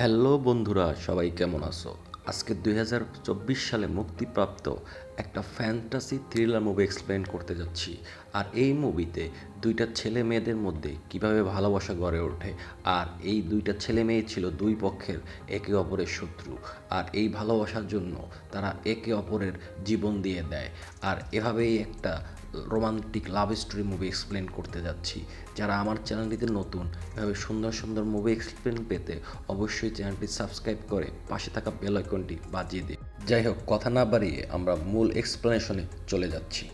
Hello বন্ধুরা, সবাই কেমন আছো? আজকে 2024 সালে মুক্তিপ্রাপ্ত একটা ফ্যান্টাসি থ্রিলার মুভি এক্সপ্লেন করতে যাচ্ছি। আর এই মুভিতে দুইটা ছেলে মেয়েদের মধ্যে কিভাবে ভালোবাসা গড়ে ওঠে, আর এই দুইটা ছেলে মেয়ে ছিল দুই পক্ষের একে অপরের শত্রু। আর এই ভালোবাসার জন্য তারা একে অপরের জীবন দিয়ে দেয়। আর এভাবেই একটা romantic love story movie explain করতে যাচ্ছি। যারা আমার চ্যানেলটিতে নতুন, এভাবে সুন্দর সুন্দর মুভি এক্সপ্লেন পেতে অবশ্যই চ্যানেলটি সাবস্ক্রাইব করে পাশে থাকা বেল আইকনটি বাজিয়ে দিন। যাই হোক, কথা না বাড়িয়ে আমরা মূল এক্সপ্লেনেশনে চলে যাচ্ছি।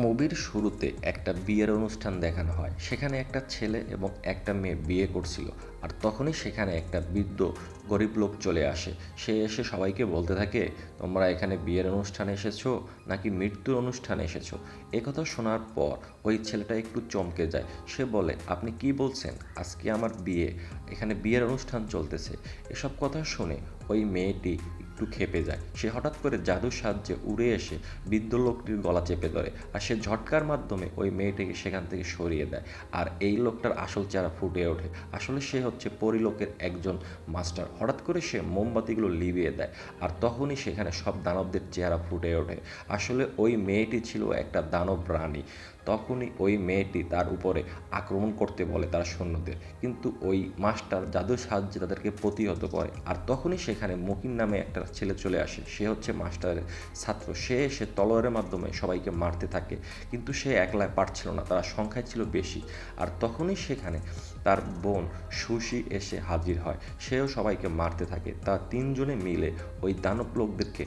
মুভির শুরুতে একটা বিয়ের অনুষ্ঠান দেখানো হয়। সেখানে একটা ছেলে এবং একটা মেয়ে বিয়ে করছিল। আর তখনই সেখানে একটা বৃদ্ধ গরিব লোক চলে আসে। সে এসে সবাইকে বলতে থাকে, তোমরা এখানে বিয়ের অনুষ্ঠানে এসেছো নাকি মৃত্যুর অনুষ্ঠানে এসেছো? একথা শোনার পর ওই ছেলেটা একটু চমকে যায়। সে বলে, আপনি কি বলছেন? আজকে আমার বিয়ে, এখানে বিয়ের অনুষ্ঠান চলতেছে। এসব কথা শুনে ওই মেয়েটি একটু ক্ষেপে যায়। সে হঠাৎ করে জাদুর সাহায্যে উড়ে এসে বৃদ্ধ লোকটির গলা চেপে ধরে। আর সে ঝটকার মাধ্যমে ওই মেয়েটিকে সেখান থেকে সরিয়ে দেয়। আর এই লোকটার আসল চেহারা ফুটে ওঠে। আসলে সে হচ্ছে পরিলোকের একজন মাস্টার। হঠাৎ করে সে মোমবাতিগুলো লিভিয়ে দেয়। আর তখনই সেখানে সব দানবদের চেহারা ফুটে ওঠে। আসলে ওই মেয়েটি ছিল একটা দানব রানী। তখনই ওই মেয়েটি তার উপরে আক্রমণ করতে বলে তার সৈন্যদের, কিন্তু ওই মাস্টার জাদুর সাহায্যে তাদেরকে প্রতিহত করে। আর তখনই সেখানে মকিন নামে একটা ছেলে চলে আসে। সে হচ্ছে মাস্টারের ছাত্র। সে এসে তলোয়ারের মাধ্যমে সবাইকে মারতে থাকে, কিন্তু সে একলা পারছিল না, তারা সংখ্যায় ছিল বেশি। আর তখনই সেখানে তার বোন সুশি এসে হাজির হয়। সেও সবাইকে মারতে থাকে। তারা তিনজনে মিলে ওই দানব লোকদেরকে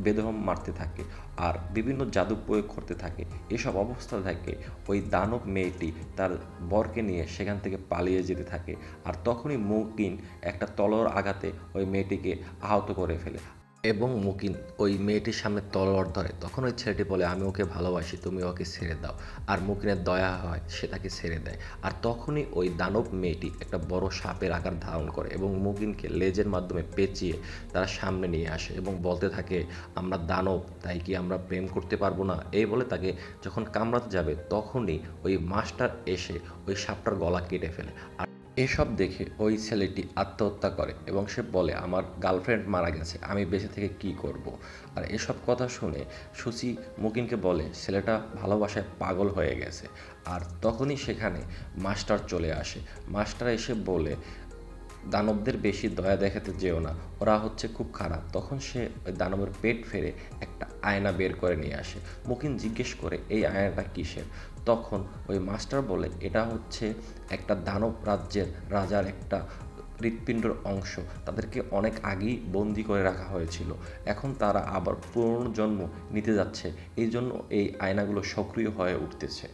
বেদম মারতে থাকে আর বিভিন্ন জাদু প্রয়োগ করতে থাকে। এসব অবস্থা থেকে ওই দানব মেয়েটি তার বরকে নিয়ে সেখান থেকে পালিয়ে যেতে থাকে। আর তখনই মুকিন একটা তলোয়ার আঘাতে ওই মেয়েটিকে আহত করে ফেলে এবং মুকিন ওই মেয়েটির সামনে তলোয়ার ধরে। তখন ওই ছেলেটি বলে, আমি ওকে ভালোবাসি, তুমি ওকে ছেড়ে দাও। আর মুকিনের দয়া হয়, সে তাকে ছেড়ে দেয়। আর তখনই ওই দানব মেয়েটি একটা বড় সাপের আকার ধারণ করে এবং মুকিনকে লেজের মাধ্যমে পেঁচিয়ে তারা সামনে নিয়ে আসে এবং বলতে থাকে, আমরা দানব, তাই কি আমরা প্রেম করতে পারবো না? এই বলে তাকে যখন কামড়াতে যাবে তখনই ওই মাস্টার এসে ওই সাপটার গলা কেটে ফেলে। আর এসব দেখে ওই ছেলেটি আত্মহত্যা করে এবং সে বলে, আমার গার্লফ্রেন্ড মারা গেছে, আমি বেঁচে থেকে কি করব? আর এসব কথা শুনে সুচি মুকিনকে বলে, ছেলেটা ভালোবাসায় পাগল হয়ে গেছে। আর তখনই সেখানে মাস্টার চলে আসে। মাস্টার এসে বলে, দানবদের বেশি দয়া দেখাতে যেও না, ওরা হচ্ছে খুব খারাপ। তখন সে ওই দানবের পেট ফেরে একটা আয়না বের করে নিয়ে আসে। মুকিন জিজ্ঞেস করে, এই আয়নাটা কিসের? তখন ওই মাস্টার বলে, এটা হচ্ছে একটা দানব রাজ্যের রাজার একটা হৃৎপিণ্ডর অংশ। তাদেরকে অনেক আগেই বন্দি করে রাখা হয়েছিল। এখন তারা আবার পুনর্জন্ম নিতে যাচ্ছে, এই জন্য এই আয়নাগুলো সক্রিয় হয়ে উঠতেছে।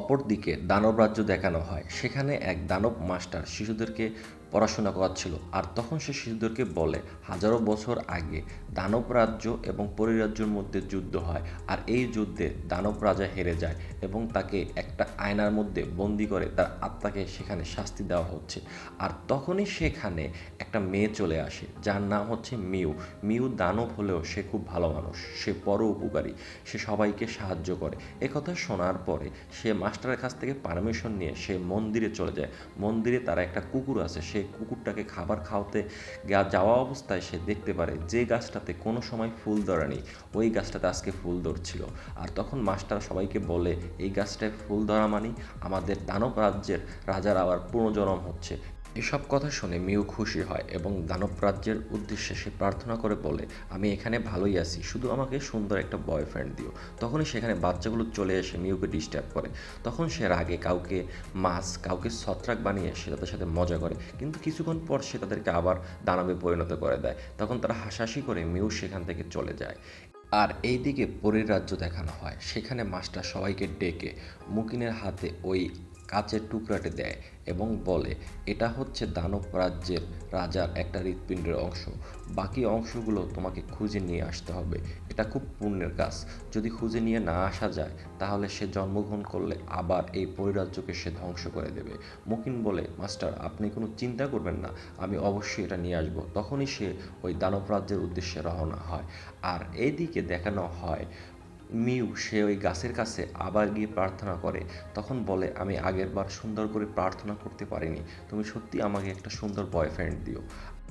অপরদিকে দানব রাজ্য দেখানো হয়। সেখানে এক দানব মাস্টার শিশুদেরকে পড়াশোনা করাচ্ছিল। আর তখন সে শিশুদেরকে বলে, হাজারো বছর আগে দানব রাজ্য এবং পরিরাজ্যের মধ্যে যুদ্ধ হয়। আর এই যুদ্ধে দানব রাজা হেরে যায় এবং তাকে একটা আয়নার মধ্যে বন্দি করে তার আত্মাকে সেখানে শাস্তি দেওয়া হচ্ছে। আর তখনই সেখানে একটা মেয়ে চলে আসে, যার নাম হচ্ছে মিউ। মিউ দানব হলেও সে খুব ভালো মানুষ, সে পর উপকারী, সে সবাইকে সাহায্য করে। একথা শোনার পরে সে মাস্টারের কাছ থেকে পারমিশন নিয়ে সে মন্দিরে চলে যায়। মন্দিরে তার একটা কুকুর আছে। সেই কুকুরটাকে খাবার খাওয়াতে যাওয়া অবস্থায় সে দেখতে পারে যে গাছটাতে কোনো সময় ফুল ধরেনি, ওই গাছটাতে আজকে ফুল ধরছিল। আর তখন মাস্টার সবাইকে বলে, এই গাছটায় ফুল ধরা মানে আমাদের দানব রাজ্যের রাজার আবার পুনর্জন্ম হচ্ছে। এসব কথা শুনে মিউ খুশি হয় এবং দানব রাজ্যের উদ্দেশ্যে সে প্রার্থনা করে বলে, আমি এখানে ভালোই আছি, শুধু আমাকে সুন্দর একটা বয়ফ্রেন্ড দিও। তখনই সেখানে বাচ্চাগুলো চলে এসে মিউকে ডিস্টার্ব করে। তখন সে রাগে কাউকে মাছ, কাউকে ছত্রাক বানিয়ে সে তাদের সাথে মজা করে, কিন্তু কিছুক্ষণ পর সে তাদেরকে আবার দানবে পরিণত করে দেয়। তখন তারা হাসাহাসি করে মিউ সেখান থেকে চলে যায়। আর এইদিকে পরীর রাজ্য দেখানো হয়। সেখানে মাস্টার সবাইকে ডেকে মুকিনের হাতে ওই কাচের টুকরাটি দেয় এবং বলে, এটা হচ্ছে দানব রাজ্যের রাজার একটা হৃৎপিণ্ডের অংশ। বাকি অংশগুলো তোমাকে খুঁজে নিয়ে আসতে হবে। এটা খুব পুণ্যের কাজ। যদি খুঁজে নিয়ে না আসা যায় তাহলে সে জন্মগ্রহণ করলে আবার এই পরিরাজ্যকে সে ধ্বংস করে দেবে। মুকিন বলে, মাস্টার আপনি কোনো চিন্তা করবেন না, আমি অবশ্যই এটা নিয়ে আসবো। তখনই সে ওই দানব রাজ্যের উদ্দেশ্যে রওনা হয়। আর এইদিকে দেখানো হয় মিউ সে ওই গাছের কাছে আবার গিয়ে প্রার্থনা করে। তখন বলে, আমি আগেরবার সুন্দর করে প্রার্থনা করতে পারিনি, তুমি সত্যি আমাকে একটা সুন্দর বয়ফ্রেন্ড দিও।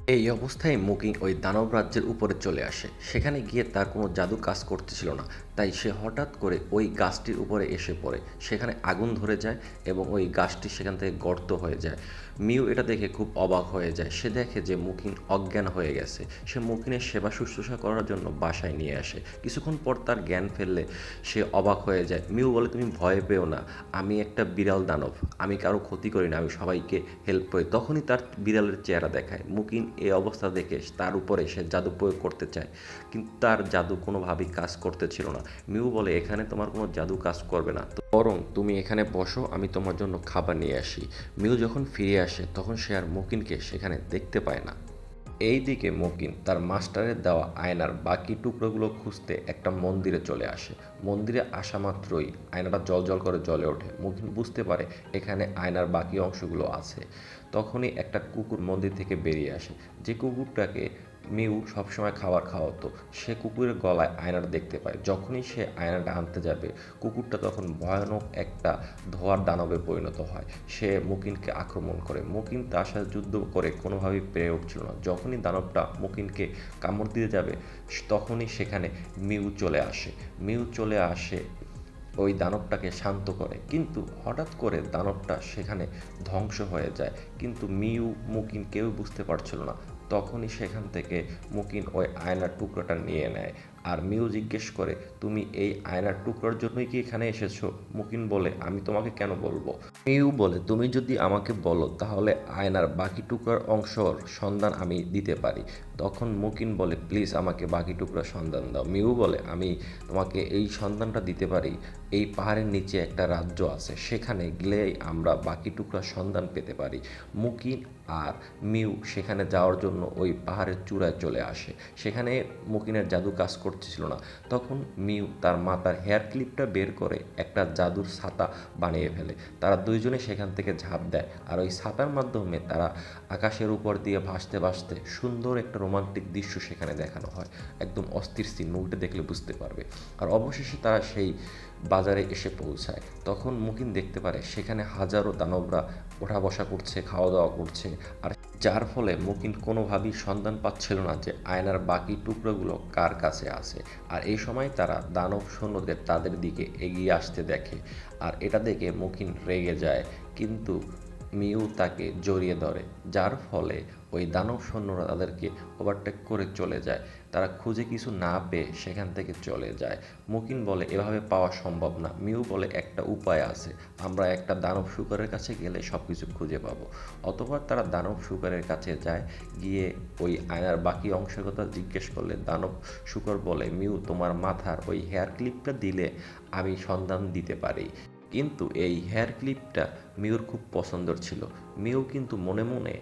এই অবস্থায় মুকিং ওই দানব রাজ্যের উপরে চলে আসে। সেখানে গিয়ে তার কোনো জাদু কাজ করতেছিল না, তাই সে হঠাৎ করে ওই গাছটির উপরে এসে পড়ে। সেখানে আগুন ধরে যায় এবং ওই গাছটি সেখান থেকে গর্ত হয়ে যায়। মিউ এটা দেখে খুব অবাক হয়ে যায়। সে দেখে যে মুকিন অজ্ঞান হয়ে গেছে। সে মুকিনের সেবা শুশ্রূষা করার জন্য বাসায় নিয়ে আসে। কিছুক্ষণ পর তার জ্ঞান ফেললে সে অবাক হয়ে যায়। মিউ বলে, তুমি ভয় পেও না, আমি একটা বিড়াল দানব, আমি কারো ক্ষতি করি না, আমি সবাইকে হেল্প করি। তখনই তার বিড়ালের চেহারা দেখায়। মুকিন এই অবস্থা দেখে তার উপরে সে জাদু প্রয়োগ করতে চায়, কিন্তু তার জাদু কোনোভাবেই কাজ করতেছিল না। মিউ বলে, এখানে তোমার কোনো জাদু কাজ করবে না, বরং তুমি এখানে বসো, আমি তোমার জন্য খাবার নিয়ে আসি। মিউ যখন ফিরে আসে তখন সে আর মুকিনকে সেখানে দেখতে পায় না। এইদিকে মকিন তার মাস্টারের দেওয়া আয়নার বাকি টুকরোগুলো খুঁজতে একটা মন্দিরে চলে আসে। মন্দিরে আসা মাত্রই আয়নাটা জল করে জ্বলে ওঠে। মকিন বুঝতে পারে এখানে আয়নার বাকি অংশগুলো আছে। তখনই একটা কুকুর মন্দির থেকে বেরিয়ে আসে। যে কুকুরটাকে মিউ সবসময় খাবার খাওয়াতো, সে কুকুরের গলায় আয়নাটা দেখতে পায়। যখনই সে আয়নাটা আনতে যাবে, কুকুরটা তখন ভয়ানক একটা ধোঁয়ার দানবে পরিণত হয়। সে মুকিনকে আক্রমণ করে। মুকিন তার সাথে যুদ্ধ করে কোনোভাবেই পেরে উঠছিল না। যখনই দানবটা মুকিনকে কামড় দিতে যাবে, তখনই সেখানে মিউ চলে আসে। মিউ চলে আসে ওই দানবটাকে শান্ত করে, কিন্তু হঠাৎ করে দানবটা সেখানে ধ্বংস হয়ে যায়। কিন্তু মিউ মুকিন কেউ বুঝতে পারছিল না। তখনই সেখান থেকে মুকিন ওই আয়নার টুকরোটা নিয়ে নেয়। আর মিউ জিজ্ঞেস করে, তুমি এই আয়নার টুকরোর জন্যই কি এখানে এসেছো? মুকিন বলে, আমি তোমাকে কেন বলবো। মিউ বলে, তুমি যদি আমাকে বলো তাহলে আয়নার বাকি টুকরার অংশর সন্ধান আমি দিতে পারি। তখন মুকিন বলে, প্লিজ আমাকে বাকি টুকরার সন্ধান দাও। মিউ বলে, আমি তোমাকে এই সন্ধানটা দিতে পারি। এই পাহাড়ের নিচে একটা রাজ্য আছে, সেখানে গেলেই আমরা বাকি টুকরার সন্ধান পেতে পারি। মুকিন আর মিউ সেখানে যাওয়ার জন্য ওই পাহাড়ের চূড়ায় চলে আসে। সেখানে মুকিনের জাদু কাজ করতেছিল না। তখন মিউ তার মাথার হেয়ার ক্লিপটা বের করে একটা জাদুর ছাতা বানিয়ে ফেলে। তারা দুইজনে সেখান থেকে ঝাঁপ দেয়, আর ওই ছাতার মাধ্যমে তারা আকাশের উপর দিয়ে ভাসতে ভাসতে সুন্দর একটা রোমান্টিক দৃশ্য সেখানে দেখানো হয়। একদম অস্থির সিন, মুভিটা দেখলে বুঝতে পারবে। আর অবশেষে তারা সেই বাজারে এসে পৌঁছায়। তখন মুকিন দেখতে পারে সেখানে হাজারো দানবরা ওঠা বসা করছে, খাওয়া দাওয়া করছে। আর যার ফলে মুকিন কোনোভাবেই সন্ধান পাচ্ছিল না যে আয়নার বাকি টুকরোগুলো কার কাছে আছে। আর এই সময় তারা দানব সৈন্যদের তাদের দিকে এগিয়ে আসতে দেখে। আর এটা দেখে মুকিন রেগে যায়, কিন্তু মিউ তাকে জড়িয়ে ধরে, যার ফলে ওই দানব সৈন্যরা তাদেরকে ওভারটেক করে চলে যায়। তারা খুঁজে কিছু না পেয়ে সেখান থেকে চলে যায়। মুকিন বলে, এভাবে পাওয়া সম্ভব না। মিউ বলে, একটা উপায় আছে, আমরা একটা দানব শুকরের কাছে গেলে সব কিছু খুঁজে পাবো। অতঃপর তারা দানব শুকরের কাছে যায়। গিয়ে ওই আয়নার বাকি অংশের কথা জিজ্ঞেস করলে দানব শুকর বলে, মিউ তোমার মাথার ওই হেয়ার ক্লিপটা দিলে আমি সন্ধান দিতে পারি। কিন্তু এই হেয়ার ক্লিপটা মিউর খুব পছন্দের ছিল। মিউ কিন্তু মনে মনে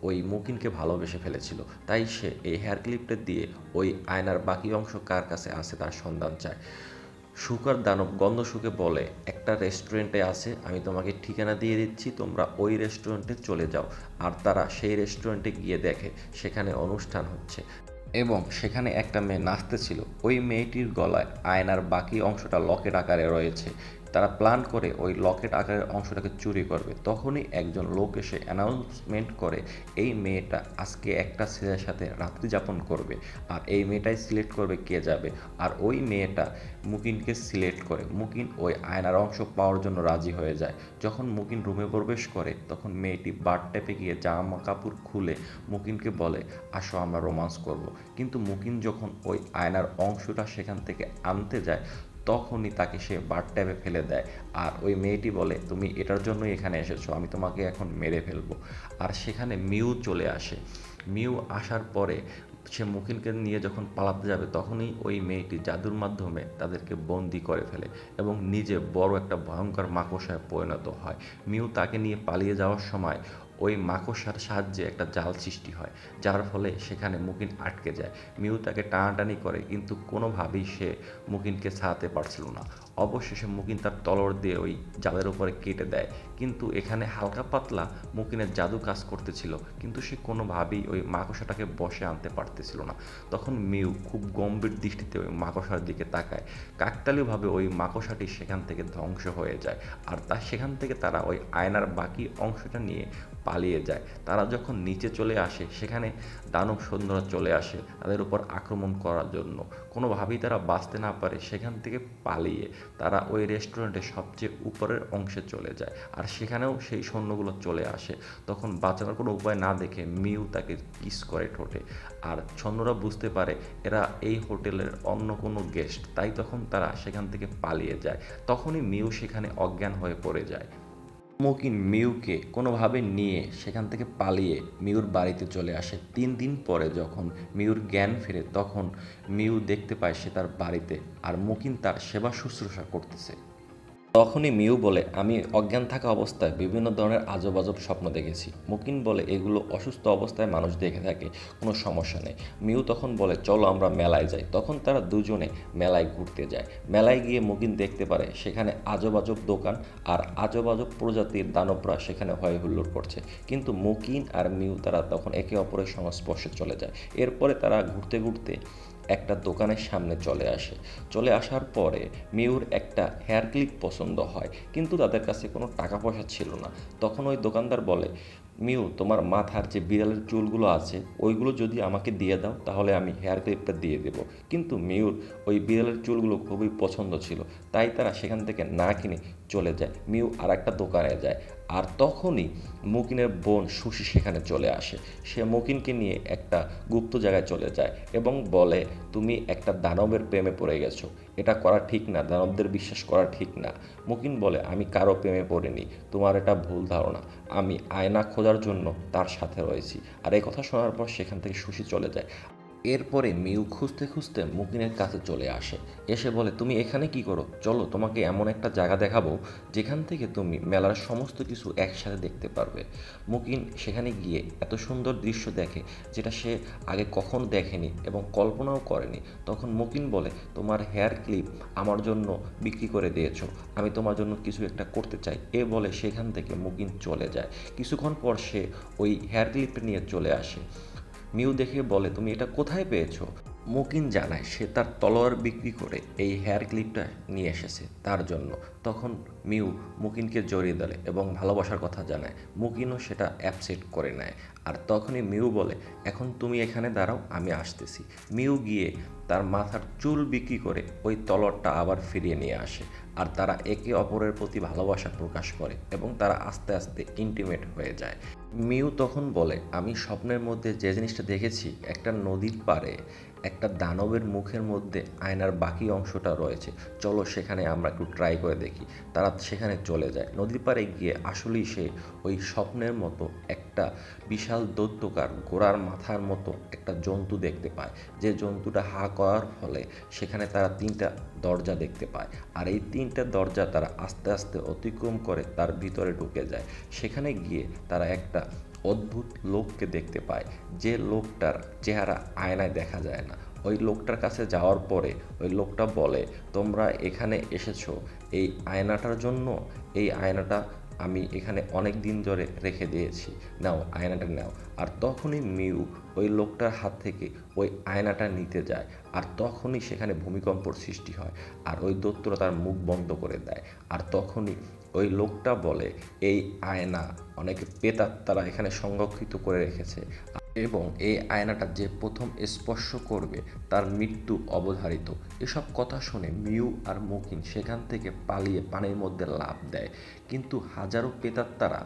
ওই মুকিনকে ভালোবেসে ফেলেছিল, তাই সে এই হেয়ার ক্লিপটা দিয়ে ওই আয়নার বাকি অংশ কার কাছে আছে তার সন্ধান চায়। শুকর দানব গন্ধ শুকে বলে, একটা রেস্টুরেন্টে আছে, আমি তোমাকে ঠিকানা দিয়ে দিচ্ছি, তোমরা ওই রেস্টুরেন্টে চলে যাও। আর তারা সেই রেস্টুরেন্টে গিয়ে দেখে সেখানে অনুষ্ঠান হচ্ছে এবং সেখানে একটা মেয়ে নাচতেছিল। ওই মেয়েটির গলায় আয়নার বাকি অংশটা লকেট আকারে রয়েছে। তারা প্ল্যান করে ওই লকেট আকারের অংশটাকে চুরি করবে। তখনই একজন লোক এসে অ্যানাউন্সমেন্ট করে, এই মেয়েটা আজকে একটা ছেলের সাথে রাত্রি যাপন করবে, আর এই মেয়েটাই সিলেক্ট করবে কে যাবে। আর ওই মেয়েটা মুকিনকে সিলেক্ট করে। মুকিন ওই আয়নার অংশ পাওয়ার জন্য রাজি হয়ে যায়। যখন মুকিন রুমে প্রবেশ করে তখন মেয়েটি বাথ ট্যাপে গিয়ে জামা কাপড় খুলে মুকিনকে বলে, আসো আমরা রোমান্স করব। কিন্তু মুকিন যখন ওই আয়নার অংশটা সেখান থেকে আনতে যায় তখনই তাকে সে বাথ ট্যাবে ফেলে দেয়। আর ওই মেয়েটি বলে, তুমি এটার জন্যই এখানে এসেছো, আমি তোমাকে এখন মেরে ফেলবো। আর সেখানে মিউ চলে আসে। মিউ আসার পরে সে মুকিনকে নিয়ে যখন পালাতে যাবে তখনই ওই মেয়েটি জাদুর মাধ্যমে তাদেরকে বন্দি করে ফেলে এবং নিজে বড় একটা ভয়ঙ্কর মাকড়সায় পরিণত হয়। মিউ তাকে নিয়ে পালিয়ে যাওয়ার সময় ওই মাকড়সার সাহায্যে একটা জাল সৃষ্টি হয়, যার ফলে সেখানে মুকিন আটকে যায়। মিউ তাকে টানাটানি করে, কিন্তু কোনোভাবেই সে মুকিনকে ছাড়াতে পারছিল না। অবশেষে মুকিন তার তলোয়ার দিয়ে ওই জালের উপরে কেটে দেয়। কিন্তু এখানে হালকা পাতলা মুকিনের জাদু কাজ করতেছিল, কিন্তু সে কোনোভাবেই ওই মাকড়সাটাকে বশে আনতে পারতেছিল না। তখন মিউ খুব গম্ভীর দৃষ্টিতে ওই মাকড়সার দিকে তাকায়। কাকতালীয়ভাবে ওই মাকড়সাটি সেখান থেকে ধ্বংস হয়ে যায়, আর সেখান থেকে তারা ওই আয়নার বাকি অংশটা নিয়ে পালিয়ে যায়। তারা যখন নিচে চলে আসে, সেখানে দানব সৈন্যরা চলে আসে তাদের উপর আক্রমণ করার জন্য। কোনোভাবেই তারা বাঁচতে না পারে, সেখান থেকে পালিয়ে তারা ওই রেস্টুরেন্টের সবচেয়ে উপরের অংশে চলে যায়, আর সেখানেও সেই সৈন্যগুলো চলে আসে। তখন বাঁচানোর কোনো উপায় না দেখে মিউ তাকে কিস করে ঠোঁটে, আর সৈন্যরা বুঝতে পারে এরা এই হোটেলের অন্য কোনো গেস্ট, তাই তখন তারা সেখান থেকে পালিয়ে যায়। তখনই মিউ সেখানে অজ্ঞান হয়ে পড়ে যায়। মুকিন মিউকে কোনোভাবে নিয়ে সেখান থেকে পালিয়ে মিউর বাড়িতে চলে আসে। 3 দিন পরে যখন মিউর জ্ঞান ফেরে, তখন মিউ দেখতে পায় সে তার বাড়িতে, আর মুকিন তার সেবা শুশ্রূষা করতেছে। তখনই মিউ বলে, আমি অজ্ঞান থাকা অবস্থায় বিভিন্ন ধরনের আজব আজব স্বপ্ন দেখেছি। মুকিন বলে, এগুলো অসুস্থ অবস্থায় মানুষ দেখে থাকে, কোনো সমস্যা নেই। মিউ তখন বলে, চলো আমরা মেলায় যাই। তখন তারা দুজনে মেলায় ঘুরতে যায়। মেলায় গিয়ে মুকিন দেখতে পারে সেখানে আজব আজব দোকান আর আজব আজব প্রজাতির দানবরা সেখানে হই হুল্লোড় করছে। কিন্তু মুকিন আর মিউ তারা তখন একে অপরের সংস্পর্শে চলে যায়। এরপরে তারা ঘুরতে ঘুরতে একটা দোকানের সামনে চলে আসার পরে মিউর একটা হেয়ার ক্লিপ পছন্দ হয়, কিন্তু তাদের কাছে কোনো টাকা পয়সা ছিল না। তখন ওই দোকানদার বলে, মিউ, তোমার মাথার যে বিড়ালের চুলগুলো আছে ওইগুলো যদি আমাকে দিয়ে দাও তাহলে আমি হেয়ার ক্লিপটা দিয়ে দেবো। কিন্তু মিউর ওই বিড়ালের চুলগুলো খুবই পছন্দ ছিল, তাই তারা সেখান থেকে না কিনে চলে যায়। মিউ আর একটা দোকানে যায়, আর তখনই মুকিনের বোন সুশি সেখানে চলে আসে। সে মুকিনকে নিয়ে একটা গুপ্ত জায়গায় চলে যায় এবং বলে, তুমি একটা দানবের প্রেমে পড়ে গেছো, এটা করা ঠিক না, দানবদের বিশ্বাস করা ঠিক না। মুকিন বলে, আমি কারো প্রেমে পড়িনি, তোমার এটা ভুল ধারণা, আমি আয়না খোঁজার জন্য তার সাথে রয়েছি। আর এই কথা শোনার পর সেখান থেকে সুশি চলে যায়। এরপরে মিউ খুঁজতে খুঁজতে মুকিনের কাছে চলে আসে, এসে বলে, তুমি এখানে কি করো? চলো, তোমাকে এমন একটা জায়গা দেখাবো যেখান থেকে তুমি মেলার সমস্ত কিছু একসাথে দেখতে পারবে। মুকিন সেখানে গিয়ে এত সুন্দর দৃশ্য দেখে যেটা সে আগে কখনো দেখেনি এবং কল্পনাও করেনি। তখন মুকিন বলে, তোমার হেয়ার ক্লিপ আমার জন্য বিক্রি করে দিয়েছো, আমি তোমার জন্য কিছু একটা করতে চাই। এ বলে সেখান থেকে মুকিন চলে যায়। কিছুক্ষণ পর সে ওই হেয়ার ক্লিপটা নিয়ে চলে আসে। মিউ দেখে বলে, তুমি এটা কোথায় পেয়েছো? মুকিন জানায় সে তার তলোয়ার বিক্রি করে এই হেয়ার ক্লিপটা নিয়ে এসেছে তার জন্য। তখন মিউ মুকিনকে জড়িয়ে ধরে এবং ভালোবাসার কথা জানায়। মুকিনও সেটা অ্যাপসেট করে নেয়। আর তখনই মিউ বলে, এখন তুমি এখানে দাঁড়াও, আমি আসতেছি। মিউ গিয়ে তার মাথার চুল বিক্রি করে ওই তলোয়ারটা আবার ফিরিয়ে নিয়ে আসে। আর তারা একে অপরের প্রতি ভালোবাসা প্রকাশ করে এবং তারা আস্তে আস্তে ইন্টিমেট হয়ে যায়। মিউ তখন বলে, আমি স্বপ্নের মধ্যে যে জিনিসটা দেখেছি, একটা নদীর পাড়ে একটা দানবের মুখের মধ্যে আয়নার বাকি অংশটা রয়েছে, চলো সেখানে আমরা একটু ট্রাই করে দেখি। তারা সেখানে চলে যায়। নদীর পাড়ে গিয়ে আসলেই সে ওই স্বপ্নের মতো একটা বিশাল দৈত্যকার ঘোড়ার মাথার মতো একটা জন্তু দেখতে পায়। যে জন্তুটা হা করার ফলে সেখানে তারা 3টা দরজা দেখতে পায়, আর এই 3টা দরজা তারা আস্তে আস্তে অতিক্রম করে তার ভিতরে ঢুকে যায়। সেখানে গিয়ে তারা একটা অদ্ভুত লোককে দেখতে পায়, যে লোকটার চেহারা আয়নায় দেখা যায় না। ওই লোকটার কাছে যাওয়ার পরে ওই লোকটা বলে, তোমরা এখানে এসেছো এই আয়নাটার জন্য, এই আয়নাটা আমি এখানে অনেক দিন ধরে রেখে দিয়েছি, নাও আয়নাটা নাও। আর তখনই মিউ ওই লোকটার হাত থেকে ওই আয়নাটা নিতে যায়, আর তখনই সেখানে ভূমিকম্পর সৃষ্টি হয়, আর ওই দৈত্যরা তার মুখ বন্ধ করে দেয়। আর তখনই ওই লোকটা বলে, এই আয়না অনেক প্রেতাত্মারা এখানে সংরক্ষিত করে রেখেছে এবং এই আয়নাটা যে প্রথম স্পর্শ করবে তার মৃত্যু অবধারিত। এসব কথা শুনে মিউ আর মুকিন সেখান থেকে পালিয়ে পানির মধ্যে লাফ দেয়, কিন্তু হাজারো প্রেতাত্মারা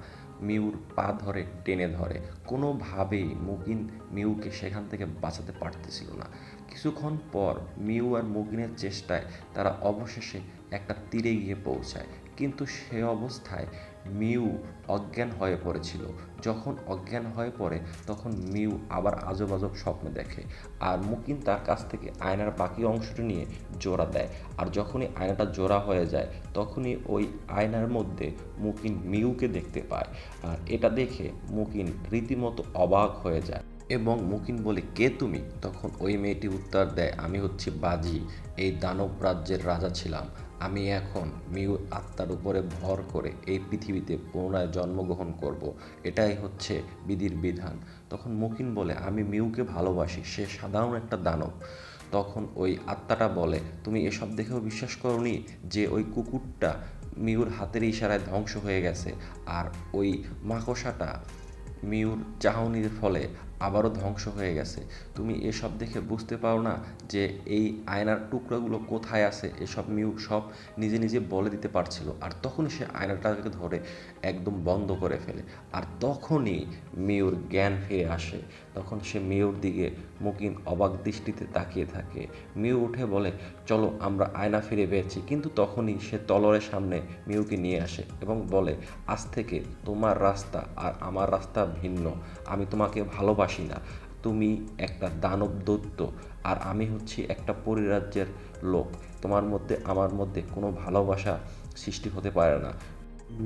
মিউর পা ধরে টেনে ধরে। কোনোভাবেই মুকিন মিউকে সেখান থেকে বাঁচাতে পারতেছিল না। কিছুক্ষণ পর মিউ আর মুকিনের চেষ্টায় তারা অবশেষে একটা তীরে গিয়ে পৌঁছায়, কিন্তু সে অবস্থায় মিউ অজ্ঞান হয়ে পড়েছিল। যখন অজ্ঞান হয়ে পড়ে তখন মিউ আবার আজব আজব স্বপ্ন দেখে, আর মুকিন তার কাছ থেকে আয়নার বাকি অংশটি নিয়ে জোড়া দেয়। আর যখনই আয়নাটা জোড়া হয়ে যায় তখনই ওই আয়নার মধ্যে মুকিন মিউকে দেখতে পায়। আর এটা দেখে মুকিন রীতিমতো অবাক হয়ে যায় এবং মুকিন বলে, কে তুমি? তখন ওই মেয়েটি উত্তর দেয়, আমি হচ্ছি বাজি, এই দানব রাজ্যের রাজা ছিলাম, আমি এখন মিউ আত্মার উপরে ভর করে এই পৃথিবীতে পুনরায় জন্মগ্রহণ করব। এটাই হচ্ছে বিধির বিধান। তখন মুকিন বলে, আমি মিউকে ভালোবাসি, সে সাধারণ একটা দানব। তখন ওই আত্মাটা বলে, তুমি এসব দেখেও বিশ্বাস করোনি যে ওই কুকুরটা মিউর হাতের ইশারায় ধ্বংস হয়ে গেছে, আর ওই মাকড়সাটা মিউর চাহনির ফলে আবারও ধ্বংস হয়ে গেছে। তুমি এসব দেখে বুঝতে পারো না যে এই আয়নার টুকরোগুলো কোথায় আছে? এসব মিউ সব নিজে নিজে বলে দিতে পারছিল। আর তখন সে আয়নাটাকে ধরে একদম বন্ধ করে ফেলে। আর তখনই মিউর জ্ঞান ফিরে আসে। তখন সে মিউর দিকে মুকিন অবাক দৃষ্টিতে তাকিয়ে থাকে। মিউ উঠে বলে, চলো আমরা আয়না ফিরে পেয়েছি। কিন্তু তখনই সে তলোয়ারের সামনে মিউকে নিয়ে আসে এবং বলে, আজ থেকে তোমার রাস্তা আর আমার রাস্তা ভিন্ন। আমি তোমাকে ভালোবাসি না। তুমি একটা দানব দৈত্য, আর আমি হচ্ছি একটা পরিরাজ্যের লোক। তোমার মধ্যে আমার মধ্যে কোনো ভালোবাসা সৃষ্টি হতে পারে না।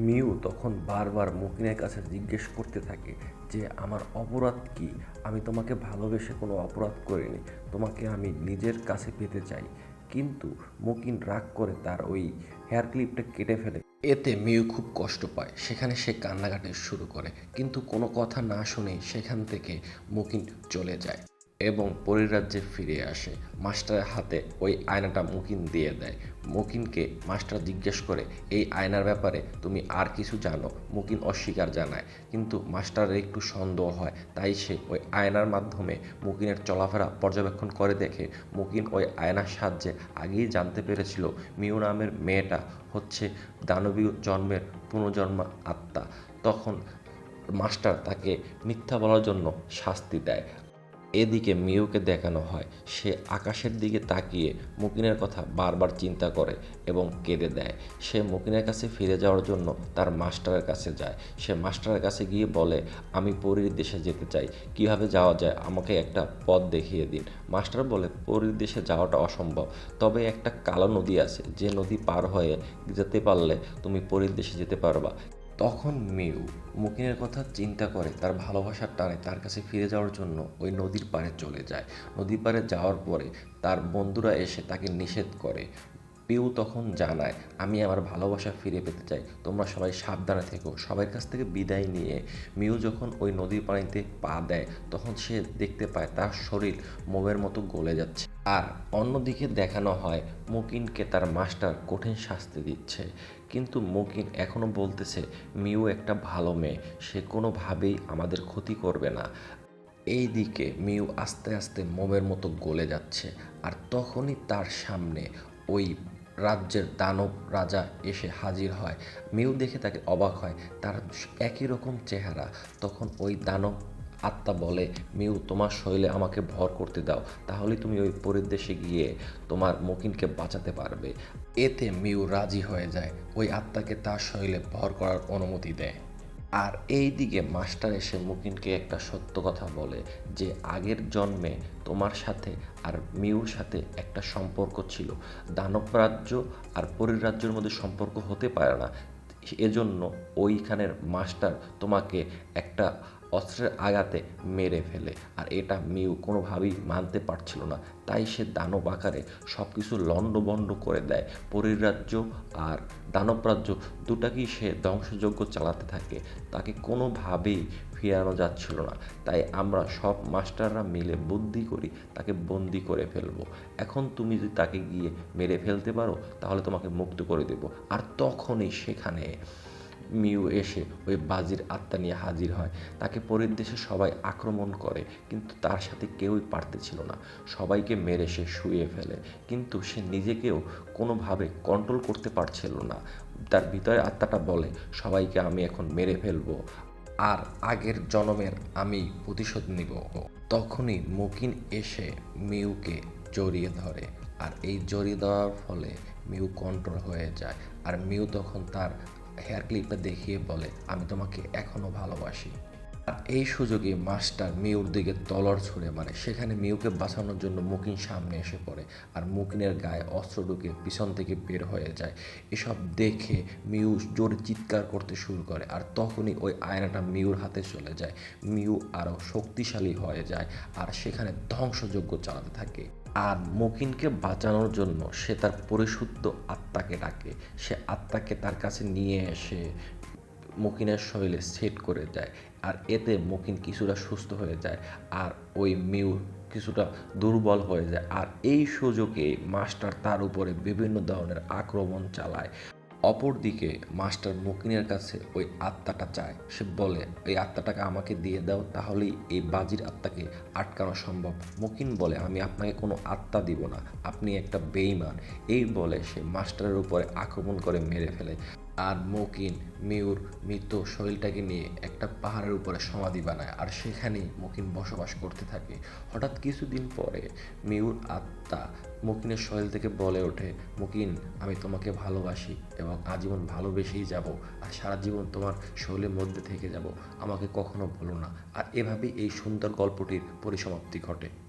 মিউ তখন বারবার মুকিনের কাছে জিজ্ঞেস করতে থাকে যে আমার অপরাধ কি? আমি তোমাকে ভালোবেসে কোনো অপরাধ করিনি, তোমাকে আমি নিজের কাছে পেতে চাই। কিন্তু মুকিন রাগ করে তার ওই হেয়ার ক্লিপটা কেটে ফেলে। এতে মিউ খুব কষ্ট পায়, সেখানে সে কান্নাকাটি শুরু করে, কিন্তু কোনো কথা না শুনেই সেখান থেকে মুকিন চলে যায় এবং পরিরাজ্যে ফিরে আসে। মাস্টারের হাতে ওই আয়নাটা মুকিন দিয়ে দেয়। মুকিনকে মাস্টার জিজ্ঞেস করে, এই আয়নার ব্যাপারে তুমি আর কিছু জানো? মুকিন অস্বীকার জানায়, কিন্তু মাস্টারের একটু সন্দেহ হয়, তাই সে ওই আয়নার মাধ্যমে মুকিনের চলাফেরা পর্যবেক্ষণ করে দেখে মুকিন ওই আয়নার সাহায্যে আগেই জানতে পেরেছিল মিউ নামের মেয়েটা হচ্ছে দানবীয় জন্মের পুনর্জন্ম আত্মা। তখন মাস্টার তাকে মিথ্যা বলার জন্য শাস্তি দেয়। এদিকে মিউকে দেখানো হয় সে আকাশের দিকে তাকিয়ে মুকিনের কথা বারবার চিন্তা করে এবং কেঁদে দেয়। সে মুকিনের কাছে ফিরে যাওয়ার জন্য তার মাস্টারের কাছে যায়। সে মাস্টারের কাছে গিয়ে বলে, আমি পরীর দেশে যেতে চাই, কিভাবে যাওয়া যায় আমাকে একটা পথ দেখিয়ে দিন। মাস্টার বলে, পরীর দেশে যাওয়াটা অসম্ভব, তবে একটা কালো নদী আছে, যে নদী পার হয়ে যেতে পারলে তুমি পরীর দেশে যেতে পারবা। তখন মিউ মুকিনের কথা চিন্তা করে তার ভালোবাসার টানে তার কাছে ফিরে যাওয়ার জন্য ওই নদীর পাড়ে চলে যায়। নদীর পাড়ে যাওয়ার পরে তার বন্ধুরা এসে তাকে নিষেধ করে। পিউ তখন জানায়, আমি আমার ভালোবাসা ফিরে পেতে চাই, তোমরা সবাই সাবধানে থেকো। সবার কাছ থেকে বিদায় নিয়ে মিউ যখন ওই নদীর পানিতে পা দেয়, তখন সে দেখতে পায় তার শরীর মোমের মতো গলে যাচ্ছে। আর অন্যদিকে দেখানো হয় মুকিনকে তার মাস্টার কঠিন শাস্তি দিচ্ছে, কিন্তু মুকিন এখনও বলতেছে মিউ একটা ভালো মেয়ে, সে কোনোভাবেই আমাদের ক্ষতি করবে না। এই দিকে মিউ আস্তে আস্তে মোমের মতো গলে যাচ্ছে। আর তখনই তার সামনে ওই রাজ্যের দানব রাজা এসে হাজির হয়। মিউ দেখে তাকে অবাক হয়, তার একই রকম চেহারা। তখন ওই দানব আত্মা বলে, মিউ তোমার শৈলে আমাকে ভর করতে দাও, তাহলে তুমি ওই পরিদেশে গিয়ে তোমার মুকিনকে বাঁচাতে পারবে। এতে মিউ রাজি হয়ে যায়, ওই আত্মাকে তার শৈলে ভর করার অনুমতি দেয়। আর এই দিকে মাস্টার এসে মুকিনকে একটা সত্য কথা বলে যে আগের জন্মে তোমার সাথে আর মিউর সাথে একটা সম্পর্ক ছিল। দানব রাজ্য আর পরীর রাজ্যের মধ্যে সম্পর্ক হতে পারে না, এজন্য ওইখানের মাস্টার তোমাকে একটা অস্ত্রের আঘাতে মেরে ফেলে। আর এটা মিউ কোনোভাবেই মানতে পারছিল না, তাই সে দানব আকারে সব কিছু লণ্ডভণ্ড করে দেয়। পরীর রাজ্য আর দানব রাজ্য দুটাকেই সে ধ্বংসযজ্ঞ চালাতে থাকে, তাকে কোনোভাবেই ফিরানো যাচ্ছিল না। তাই আমরা সব মাস্টাররা মিলে বুদ্ধি করি তাকে বন্দি করে ফেলবো। এখন তুমি যদি তাকে গিয়ে মেরে ফেলতে পারো তাহলে তোমাকে মুক্ত করে দেব। আর তখনই সেখানে মিউ এসে ওই বাজির আত্মা নিয়ে হাজির হয়। তাকে পরিদেশে সবাই আক্রমণ করে, কিন্তু তার সাথে কেউই পারতেছিল না। সবাইকে মেরে সে শুয়ে ফেলে, কিন্তু সে নিজেকেও কোনোভাবে কন্ট্রোল করতে পারছিল না। তার ভিতরে আত্মাটা বলে, সবাইকে আমি এখন মেরে ফেলবো, আর আগের জন্মের আমি প্রতিশোধ নিব। তখনই মুকিন এসে মিউকে জড়িয়ে ধরে, আর এই জড়িয়ে দেওয়ার ফলে মিউ কন্ট্রোল হয়ে যায়। আর মিউ তখন তার হেয়ার ক্লিপটা দেখিয়ে বলে, আমি তোমাকে এখনও ভালোবাসি। আর এই সুযোগে মাস্টার মিউর দিকে তলোয়ার ছুঁড়ে মারে, সেখানে মিউকে বাঁচানোর জন্য মুকিন সামনে এসে পড়ে, আর মুকিনের গায়ে অস্ত্র ঢুকে পিছন থেকে বের হয়ে যায়। এসব দেখে মিউ জোরে চিৎকার করতে শুরু করে, আর তখনই ওই আয়নাটা মিউর হাতে চলে যায়। মিউ আরও শক্তিশালী হয়ে যায় আর সেখানে ধ্বংসযজ্ঞ চালাতে থাকে। আর মকিনকে বাঁচানোর জন্য সে তার পরিশুদ্ধ আত্মাকে ডাকে। সে আত্মাকে তার কাছে নিয়ে এসে মকিনের শরীরে সেট করে দেয়, আর এতে মকিন কিছুটা সুস্থ হয়ে যায় আর ওই মিউ কিছুটা দুর্বল হয়ে যায়। আর এই সুযোগে মাস্টার তার উপরে বিভিন্ন ধরনের আক্রমণ চালায়। অপরদিকে মাস্টার মকিনের কাছে ওই আত্মাটা চায়। সে বলে, এই আত্মাটাকে আমাকে দিয়ে দাও, তাহলেই এই বাজির আত্মাকে আটকানো সম্ভব। মকিন বলে, আমি আপনাকে কোনো আত্মা দিব না, আপনি একটা বেঈমান। এই বলে সে মাস্টারের উপরে আক্রমণ করে মেরে ফেলে। আর মকিন মিউর মৃত শরীরটাকে নিয়ে একটা পাহাড়ের উপরে সমাধি বানায়, আর সেখানেই মকিন বসবাস করতে থাকে। হঠাৎ কিছুদিন পরে মিউর আত্মা মকিনের শরীর থেকে বলে ওঠে, মকিন, আমি তোমাকে ভালোবাসি এবং আজীবন ভালোবেসেই যাব, আর সারা জীবন তোমার শরীরের মধ্যে থেকে যাব, আমাকে কখনো ভুলো না। আর এভাবেই এই সুন্দর গল্পটির পরিসমাপ্তি ঘটে।